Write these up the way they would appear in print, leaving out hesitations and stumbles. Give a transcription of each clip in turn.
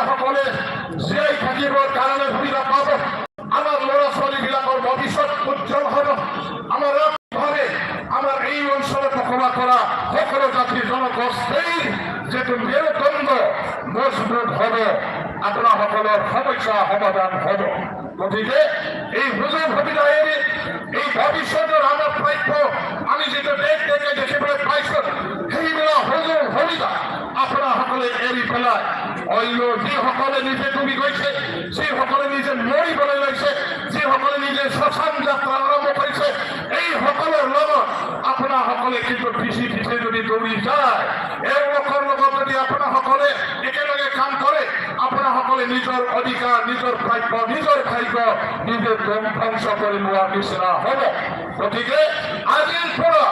সকলে জীয়াই থাকিবৰ কাৰণে সুবিধা পাব। আমাৰ ল'ৰা ছোৱালীবিলাকৰ ভৱিষ্যত উজ্জ্বল হ'ব। আমাৰ ভাবে আমাৰ এই অঞ্চলত বসবাস কৰা সকলো জাতি জনগোষ্ঠীৰ যিটো মেৰুদণ্ড মজবুত হ'ব, আপোনাসকলৰ সমস্যা সমাধান হ'ব। গতিকে এই সুযোগ সুবিধা এৰি এই ভৱিষ্যতৰ আমাৰ প্ৰাপ্য আমি যিটো দেশ দেশে দেখিবলৈ পাইছোঁ, সেইবিলাক সুযোগ সুবিধা আপোনাসকলে এৰি পেলাই অন্য যিসকলে নিজে ডুবি গৈছে, যিসকলে নিজে মৰিবলৈ লৈছে, যিসকলে নিজে শ্মশান যাত্ৰা আৰম্ভ কৰিছে, এই সকলৰ লগত আপোনাসকলে কিন্তু পিছি যদি দৌৰি যায়, এওঁলোকৰ লগত যদি আপোনাসকলে একেলগে কাম কৰে, আপোনাসকলে নিজৰ অধিকাৰ, নিজৰ প্ৰাপ্য, নিজৰ ভাগ্য নিজে ধ্বংস কৰি লোৱাৰ নিচিনা হ'ব। গতিকে আজিৰ পৰা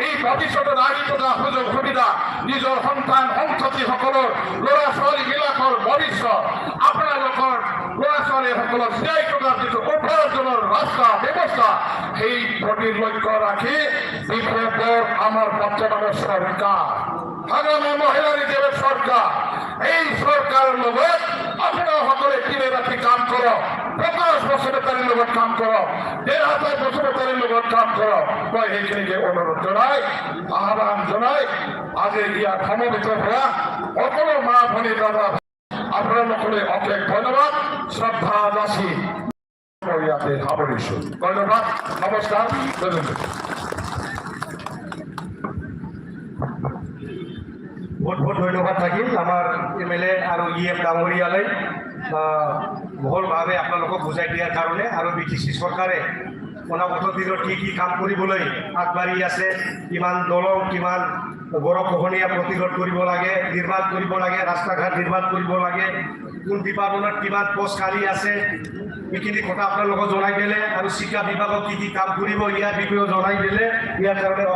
এই ভৱিষ্যতৰ আহি থকা সুযোগ সুবিধা নিজৰ সন্তান সন্ততিসকলৰ ল'ৰা ছোৱালীবিলাকৰ ভৱিষ্যত, আপোনালোকৰ ল'ৰা ছোৱালীসকলক জীয়াই থকাৰ যিটো উপাৰ্জনৰ ৰাস্তা ব্যৱস্থা, সেই প্ৰতি লক্ষ্য ৰাখি বিশেষকৈ আমাৰ বৰ্তমানৰ চৰকাৰ, আগামী মহিলা ৰিজাৰ্ভ চৰকাৰ, এই চৰকাৰৰ লগত আপোনাসকলে দিনে ৰাতি কাম কৰক, প্ৰকাশ বসুমতাৰীৰ লগত কাম কৰক, দেহাতাই বসুমতাৰীৰ লগত কাম কৰক। মই সেইখিনিকে অনুৰোধ জনাই, আহ্বান জনাই আজি ইয়াত সমবেত হোৱা সকলো মা ভনী দাদা আপোনালোকলৈ অশেষ ধন্যবাদ, শ্ৰদ্ধা যাচি মই ইয়াতে সামৰিছোঁ। ধন্যবাদ, নমস্কাৰ, ধন্যবাদ। বহুত বহুত ধন্যবাদ থাকিল আমাৰ MLA আৰু EF ডাঙৰীয়ালৈ বহলভাৱে আপোনালোকক বুজাই দিয়াৰ কাৰণে। আৰু BTC চৰকাৰে অনাগত দিনত কি কাম কৰিবলৈ আগবাঢ়ি আছে, কিমান দলং, কিমান গড়খহনীয়া প্ৰতিৰোধ কৰিব লাগে, নিৰ্মাণ কৰিব লাগে, ৰাস্তা ঘাট নিৰ্মাণ কৰিব লাগে, কোন ডিপাৰ্টমেণ্টত কিমান পোষ্ট খালী আছে, এইখিনি কথা আপোনালোকক জনাই দিলে। আৰু শিক্ষা বিভাগত কি কাম কৰিব ইয়াৰ বিষয়েও জনাই দিলে। ইয়াৰ কাৰণে